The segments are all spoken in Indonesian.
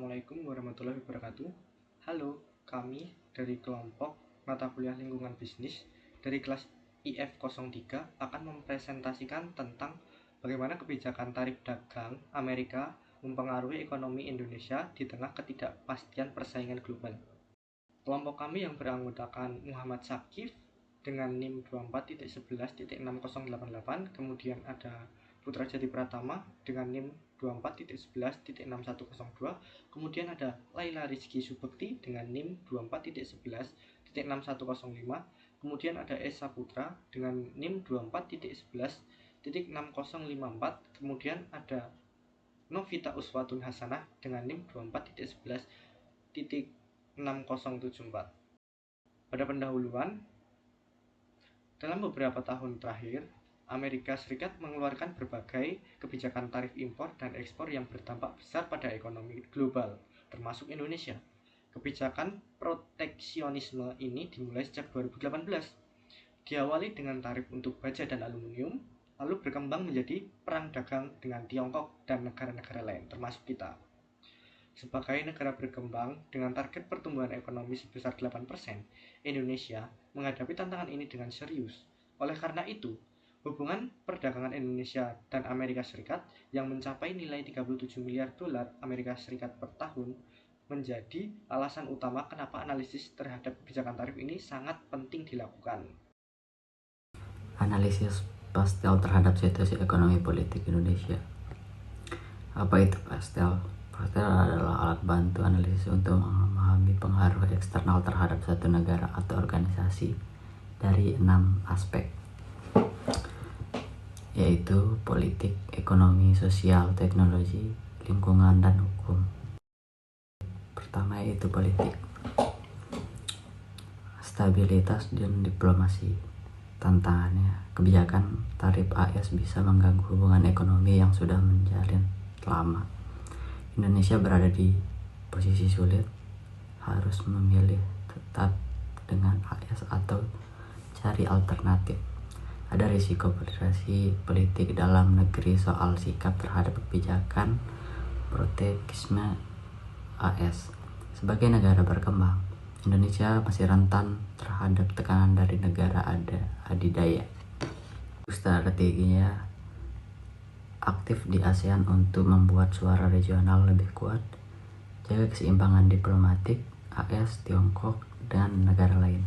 Assalamualaikum warahmatullahi wabarakatuh. Halo, kami dari kelompok mata kuliah lingkungan bisnis dari kelas IF03 akan mempresentasikan tentang bagaimana kebijakan tarif dagang Amerika mempengaruhi ekonomi Indonesia di tengah ketidakpastian persaingan global. Kelompok kami yang beranggotakan Muhammad Sakif dengan NIM 24.11.6088, kemudian ada Putra Jati Pratama dengan NIM 24.11.6102, kemudian ada Laila Rizky Subekti dengan NIM 24.11.6105, kemudian ada Esa Putra dengan NIM 24.11.6054, kemudian ada Novita Uswatun Hasanah dengan NIM 24.11.6074. Pada pendahuluan, dalam beberapa tahun terakhir, Amerika Serikat mengeluarkan berbagai kebijakan tarif impor dan ekspor yang berdampak besar pada ekonomi global, termasuk Indonesia. Kebijakan proteksionisme ini dimulai sejak 2018. Diawali dengan tarif untuk baja dan aluminium, lalu berkembang menjadi perang dagang dengan Tiongkok dan negara-negara lain, termasuk kita. Sebagai negara berkembang dengan target pertumbuhan ekonomi sebesar 8%, Indonesia menghadapi tantangan ini dengan serius. Oleh karena itu, hubungan perdagangan Indonesia dan Amerika Serikat yang mencapai nilai 37 miliar dolar Amerika Serikat per tahun menjadi alasan utama kenapa analisis terhadap kebijakan tarif ini sangat penting dilakukan. Analisis pastel terhadap situasi ekonomi politik Indonesia. Apa itu pastel? Pastel adalah alat bantu analisis untuk memahami pengaruh eksternal terhadap satu negara atau organisasi dari 6 aspek, yaitu politik, ekonomi, sosial, teknologi, lingkungan, dan hukum. Pertama yaitu politik. Stabilitas dan diplomasi. Tantangannya, kebijakan tarif AS bisa mengganggu hubungan ekonomi yang sudah menjalin lama. Indonesia berada di posisi sulit, harus memilih tetap dengan AS atau cari alternatif. Ada risiko polarisasi politik dalam negeri soal sikap terhadap kebijakan proteksionisme AS. Sebagai negara berkembang, Indonesia masih rentan terhadap tekanan dari negara adidaya. Strateginya aktif di ASEAN untuk membuat suara regional lebih kuat, jaga keseimbangan diplomatik AS, Tiongkok, dan negara lain.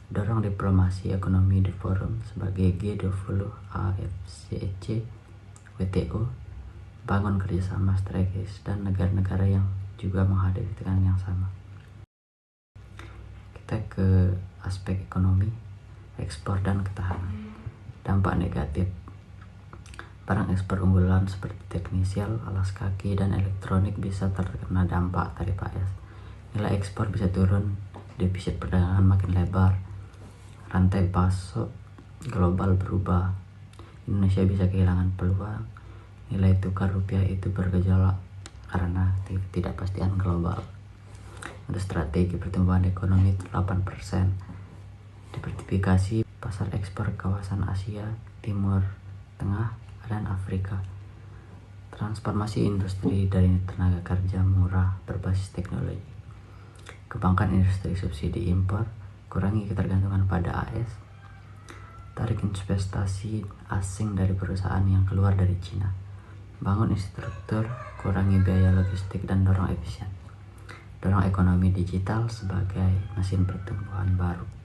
Dorong diplomasi ekonomi di forum sebagai G20, AFCC, WTO, bangun kerjasama strategis dan negara-negara yang juga menghadapi tekanan yang sama. Kita ke aspek ekonomi, ekspor dan ketahanan. Dampak negatif. Barang ekspor unggulan seperti teknisial, alas kaki, dan elektronik bisa terkena dampak tarif AS. Nilai ekspor bisa turun, defisit perdagangan makin lebar, rantai pasok global berubah, Indonesia bisa kehilangan peluang, nilai tukar rupiah itu bergejolak karena ketidakpastian global. Ada strategi pertumbuhan ekonomi 8%, diversifikasi pasar ekspor kawasan Asia, Timur Tengah, dan Afrika. Transformasi industri dari tenaga kerja murah berbasis teknologi. Kembangkan industri subsidi impor, kurangi ketergantungan pada AS. Tarik investasi asing dari perusahaan yang keluar dari Cina. Bangun infrastruktur, kurangi biaya logistik, dan dorong efisien. Dorong ekonomi digital sebagai mesin pertumbuhan baru.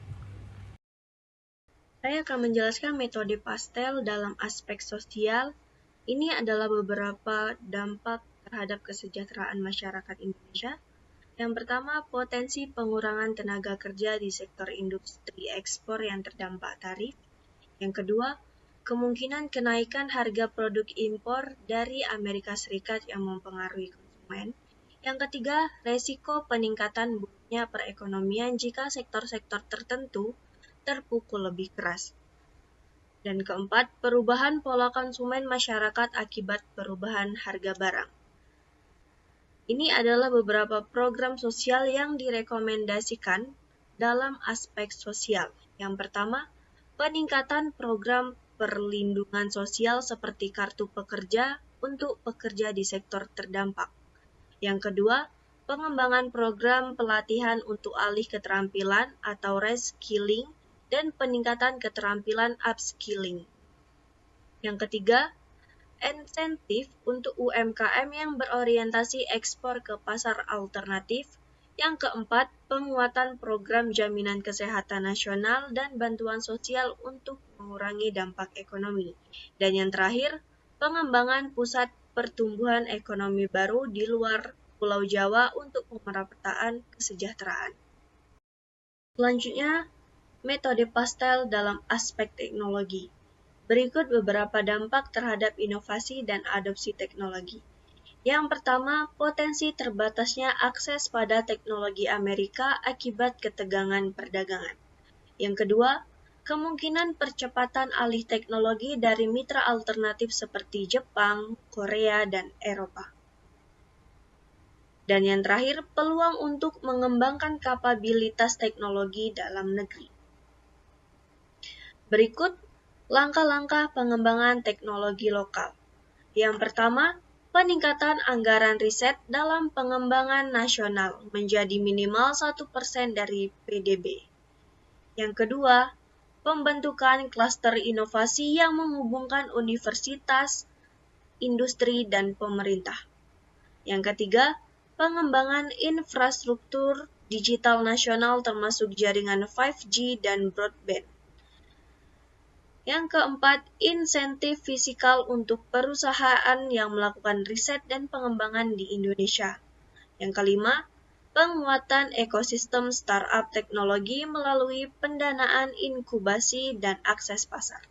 Saya akan menjelaskan metode pastel dalam aspek sosial. Ini adalah beberapa dampak terhadap kesejahteraan masyarakat Indonesia. Yang pertama, potensi pengurangan tenaga kerja di sektor industri ekspor yang terdampak tarif. Yang kedua, kemungkinan kenaikan harga produk impor dari Amerika Serikat yang mempengaruhi konsumen. Yang ketiga, resiko peningkatan buruknya perekonomian jika sektor-sektor tertentu terpukul lebih keras. Dan keempat, perubahan pola konsumen masyarakat akibat perubahan harga barang. Ini adalah beberapa program sosial yang direkomendasikan dalam aspek sosial. Yang pertama, peningkatan program perlindungan sosial seperti kartu pekerja untuk pekerja di sektor terdampak. Yang kedua, pengembangan program pelatihan untuk alih keterampilan atau reskilling dan peningkatan keterampilan upskilling. Yang ketiga, insentif untuk UMKM yang berorientasi ekspor ke pasar alternatif. Yang keempat, penguatan program jaminan kesehatan nasional dan bantuan sosial untuk mengurangi dampak ekonomi. Dan yang terakhir, pengembangan pusat pertumbuhan ekonomi baru di luar Pulau Jawa untuk pemerataan kesejahteraan. Selanjutnya, metode pastel dalam aspek teknologi. Berikut beberapa dampak terhadap inovasi dan adopsi teknologi. Yang pertama, potensi terbatasnya akses pada teknologi Amerika akibat ketegangan perdagangan. Yang kedua, kemungkinan percepatan alih teknologi dari mitra alternatif seperti Jepang, Korea, dan Eropa. Dan yang terakhir, peluang untuk mengembangkan kapabilitas teknologi dalam negeri. Berikut langkah-langkah pengembangan teknologi lokal. Yang pertama, peningkatan anggaran riset dalam pengembangan nasional menjadi minimal 1% dari PDB. Yang kedua, pembentukan klaster inovasi yang menghubungkan universitas, industri, dan pemerintah. Yang ketiga, pengembangan infrastruktur digital nasional termasuk jaringan 5G dan broadband. Yang keempat, insentif fiskal untuk perusahaan yang melakukan riset dan pengembangan di Indonesia. Yang kelima, penguatan ekosistem startup teknologi melalui pendanaan inkubasi dan akses pasar.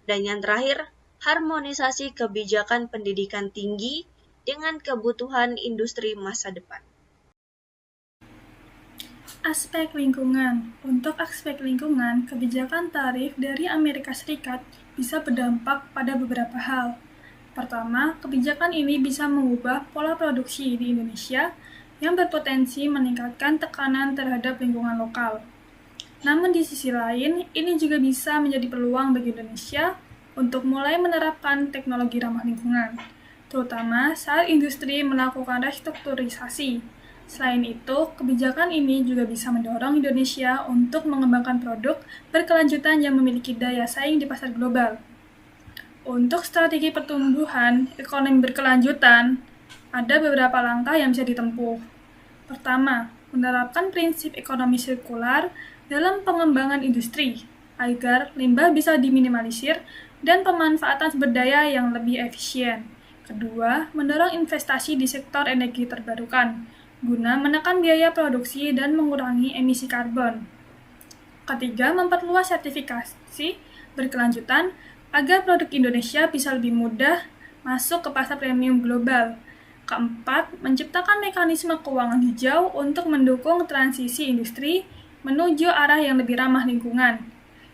Dan yang terakhir, harmonisasi kebijakan pendidikan tinggi dengan kebutuhan industri masa depan. Aspek lingkungan. Untuk aspek lingkungan, kebijakan tarif dari Amerika Serikat bisa berdampak pada beberapa hal. Pertama, kebijakan ini bisa mengubah pola produksi di Indonesia yang berpotensi meningkatkan tekanan terhadap lingkungan lokal. Namun di sisi lain, ini juga bisa menjadi peluang bagi Indonesia untuk mulai menerapkan teknologi ramah lingkungan, terutama saat industri melakukan restrukturisasi. Selain itu, kebijakan ini juga bisa mendorong Indonesia untuk mengembangkan produk berkelanjutan yang memiliki daya saing di pasar global. Untuk strategi pertumbuhan ekonomi berkelanjutan, ada beberapa langkah yang bisa ditempuh. Pertama, menerapkan prinsip ekonomi sirkular dalam pengembangan industri, agar limbah bisa diminimalisir dan pemanfaatan sumber daya yang lebih efisien. Kedua, mendorong investasi di sektor energi terbarukan, guna menekan biaya produksi dan mengurangi emisi karbon. Ketiga, memperluas sertifikasi berkelanjutan agar produk Indonesia bisa lebih mudah masuk ke pasar premium global. Keempat, menciptakan mekanisme keuangan hijau untuk mendukung transisi industri menuju arah yang lebih ramah lingkungan.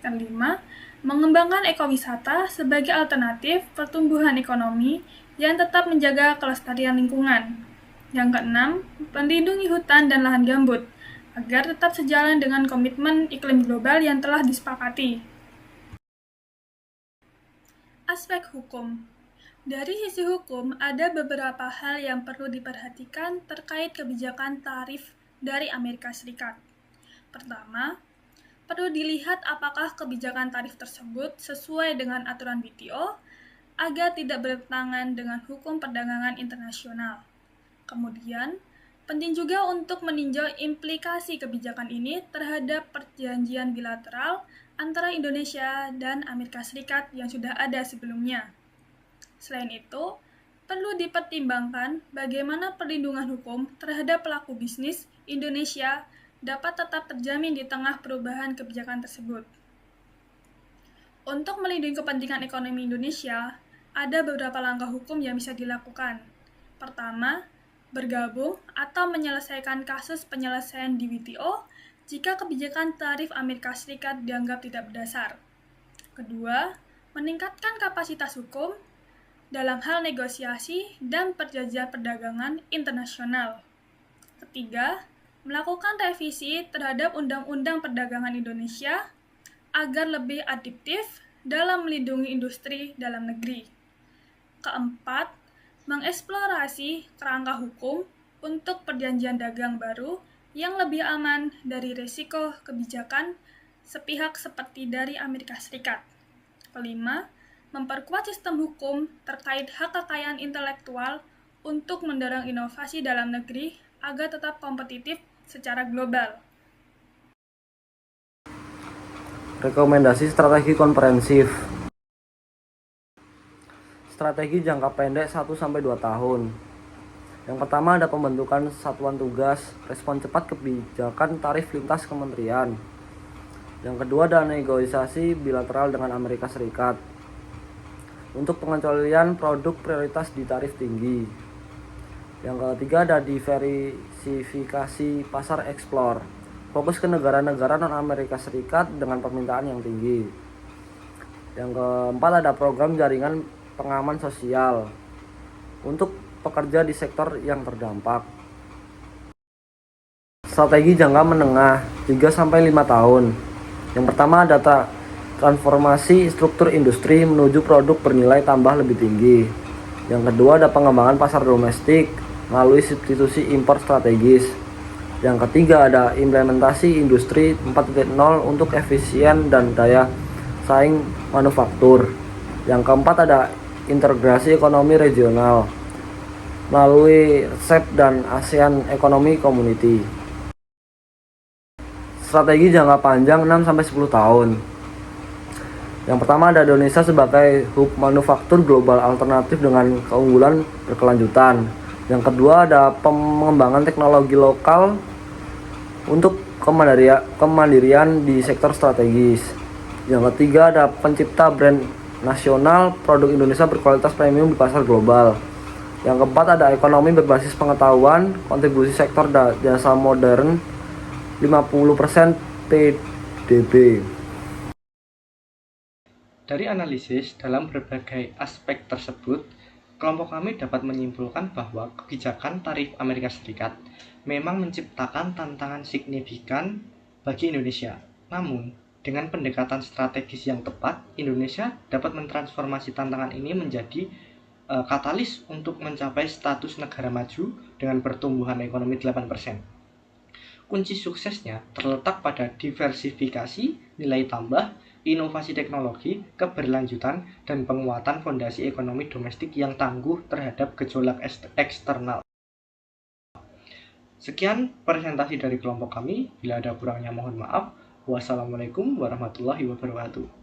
Yang kelima, mengembangkan ekowisata sebagai alternatif pertumbuhan ekonomi yang tetap menjaga kelestarian lingkungan. Yang keenam, melindungi hutan dan lahan gambut, agar tetap sejalan dengan komitmen iklim global yang telah disepakati. Aspek hukum. Dari sisi hukum, ada beberapa hal yang perlu diperhatikan terkait kebijakan tarif dari Amerika Serikat. Pertama, perlu dilihat apakah kebijakan tarif tersebut sesuai dengan aturan WTO agar tidak bertentangan dengan hukum perdagangan internasional. Kemudian, penting juga untuk meninjau implikasi kebijakan ini terhadap perjanjian bilateral antara Indonesia dan Amerika Serikat yang sudah ada sebelumnya. Selain itu, perlu dipertimbangkan bagaimana perlindungan hukum terhadap pelaku bisnis Indonesia dapat tetap terjamin di tengah perubahan kebijakan tersebut. Untuk melindungi kepentingan ekonomi Indonesia, ada beberapa langkah hukum yang bisa dilakukan. Pertama, bergabung atau menyelesaikan kasus penyelesaian di WTO jika kebijakan tarif Amerika Serikat dianggap tidak berdasar. Kedua, meningkatkan kapasitas hukum dalam hal negosiasi dan perjanjian perdagangan internasional. Ketiga, melakukan revisi terhadap Undang-Undang Perdagangan Indonesia agar lebih adaptif dalam melindungi industri dalam negeri. Keempat, mengeksplorasi kerangka hukum untuk perjanjian dagang baru yang lebih aman dari risiko kebijakan sepihak seperti dari Amerika Serikat. Kelima, memperkuat sistem hukum terkait hak kekayaan intelektual untuk mendorong inovasi dalam negeri agar tetap kompetitif secara global. Rekomendasi strategi komprehensif. Strategi jangka pendek 1-2 tahun. Yang pertama ada pembentukan satuan tugas, respon cepat kebijakan tarif lintas kementerian. Yang kedua ada negosiasi bilateral dengan Amerika Serikat untuk pengecualian produk prioritas di tarif tinggi. Yang ketiga ada diversifikasi pasar ekspor, fokus ke negara-negara non-Amerika Serikat dengan permintaan yang tinggi. Yang keempat ada program jaringan pengaman sosial untuk pekerja di sektor yang terdampak. Strategi jangka menengah 3-5 tahun. Yang pertama ada transformasi struktur industri menuju produk bernilai tambah lebih tinggi. Yang kedua ada pengembangan pasar domestik melalui substitusi impor strategis. Yang ketiga ada implementasi industri 4.0 untuk efisien dan daya saing manufaktur. Yang keempat ada integrasi ekonomi regional melalui RCEP dan ASEAN Economic Community. Strategi jangka panjang 6-10 tahun. Yang pertama ada Indonesia sebagai hub manufaktur global alternatif dengan keunggulan berkelanjutan. Yang kedua ada pengembangan teknologi lokal untuk kemandirian di sektor strategis. Yang ketiga ada pencipta brand nasional produk Indonesia berkualitas premium di pasar global. Yang keempat ada ekonomi berbasis pengetahuan, kontribusi sektor jasa modern 50% PDB. Dari analisis dalam berbagai aspek tersebut, kelompok kami dapat menyimpulkan bahwa kebijakan tarif Amerika Serikat memang menciptakan tantangan signifikan bagi Indonesia. Namun, dengan pendekatan strategis yang tepat, Indonesia dapat mentransformasi tantangan ini menjadi katalis untuk mencapai status negara maju dengan pertumbuhan ekonomi 8%. Kunci suksesnya terletak pada diversifikasi, nilai tambah, inovasi teknologi, keberlanjutan, dan penguatan fondasi ekonomi domestik yang tangguh terhadap gejolak eksternal. Sekian presentasi dari kelompok kami. Bila ada kurangnya mohon maaf. Wassalamualaikum warahmatullahi wabarakatuh.